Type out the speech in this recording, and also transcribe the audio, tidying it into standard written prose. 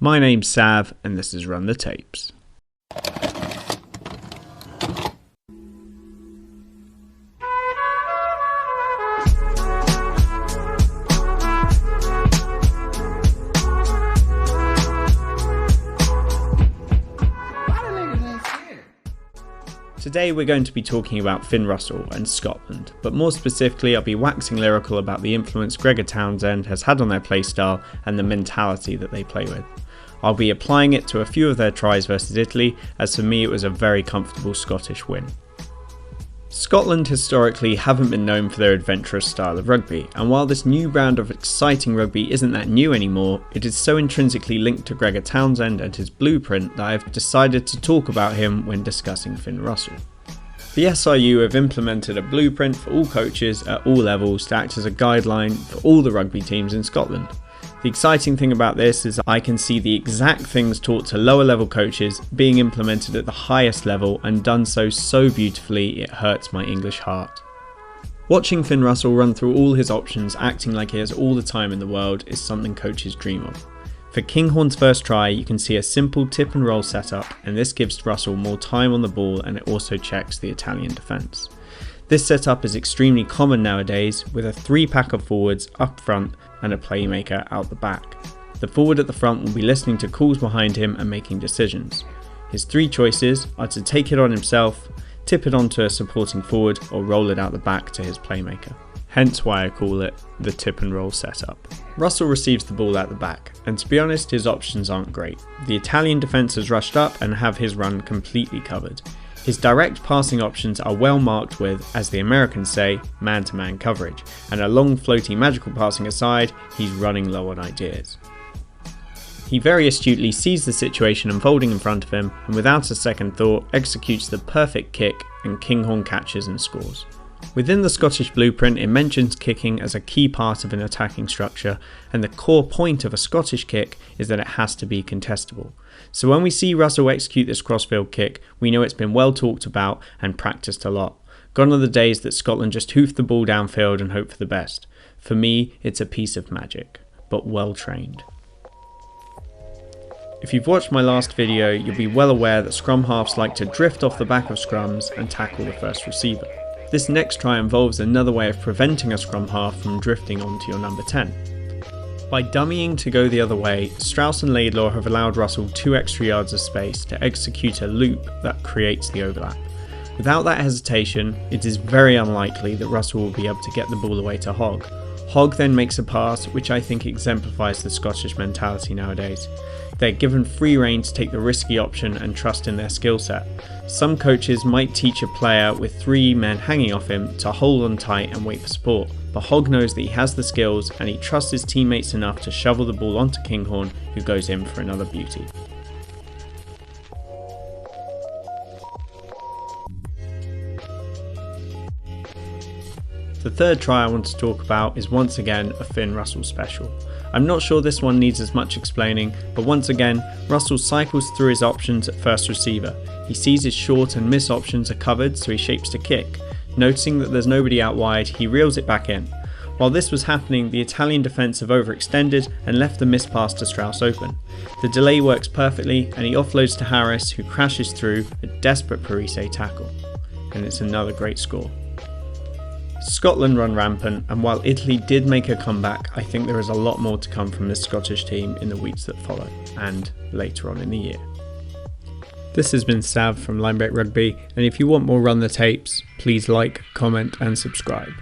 My name's Sav and this is Run the Tapes. Today we're going to be talking about Finn Russell and Scotland, but more specifically I'll be waxing lyrical about the influence Gregor Townsend has had on their playstyle and the mentality that they play with. I'll be applying it to a few of their tries versus Italy, as for me it was a very comfortable Scottish win. Scotland historically haven't been known for their adventurous style of rugby, and while this new brand of exciting rugby isn't that new anymore, it is so intrinsically linked to Gregor Townsend and his blueprint that I've decided to talk about him when discussing Finn Russell. The SRU have implemented a blueprint for all coaches at all levels to act as a guideline for all the rugby teams in Scotland. The exciting thing about this is I can see the exact things taught to lower level coaches being implemented at the highest level, and done so beautifully it hurts my English heart. Watching Finn Russell run through all his options acting like he has all the time in the world is something coaches dream of. For Kinghorn's first try you can see a simple tip and roll setup, and this gives Russell more time on the ball and it also checks the Italian defence. This setup is extremely common nowadays, with a 3-pack of forwards up front and a playmaker out the back. The forward at the front will be listening to calls behind him and making decisions. His 3 choices are to take it on himself, tip it onto a supporting forward, or roll it out the back to his playmaker. Hence why I call it the tip and roll setup. Russell receives the ball out the back, and to be honest his options aren't great. The Italian defence has rushed up and have his run completely covered. His direct passing options are well marked with, as the Americans say, man-to-man coverage, and a long floaty magical passing aside, he's running low on ideas. He very astutely sees the situation unfolding in front of him, and without a second thought executes the perfect kick, and Kinghorn catches and scores. Within the Scottish blueprint it mentions kicking as a key part of an attacking structure, and the core point of a Scottish kick is that it has to be contestable. So when we see Russell execute this crossfield kick, we know it's been well talked about and practiced a lot. Gone are the days that Scotland just hoof the ball downfield and hope for the best. For me, it's a piece of magic, but well trained. If you've watched my last video, you'll be well aware that scrum halves like to drift off the back of scrums and tackle the first receiver. This next try involves another way of preventing a scrum half from drifting onto your number 10. By dummying to go the other way, Strauss and Laidlaw have allowed Russell 2 extra yards of space to execute a loop that creates the overlap. Without that hesitation, it is very unlikely that Russell will be able to get the ball away to Hogg. Hogg then makes a pass which I think exemplifies the Scottish mentality nowadays. They're given free rein to take the risky option and trust in their skill set. Some coaches might teach a player with 3 men hanging off him to hold on tight and wait for support, but Hogg knows that he has the skills and he trusts his teammates enough to shovel the ball onto Kinghorn, who goes in for another beauty. The third try I want to talk about is once again a Finn Russell special. I'm not sure this one needs as much explaining, but once again Russell cycles through his options at first receiver. He sees his short and miss options are covered, so he shapes to kick. Noticing that there's nobody out wide, he reels it back in. While this was happening, the Italian defence have overextended and left the miss pass to Strauss open. The delay works perfectly and he offloads to Harris, who crashes through a desperate Parise tackle. And it's another great score. Scotland run rampant, and while Italy did make a comeback, I think there is a lot more to come from this Scottish team in the weeks that follow, and later on in the year. This has been Sav from Linebreak Rugby, and if you want more Run the Tapes, please like, comment and subscribe.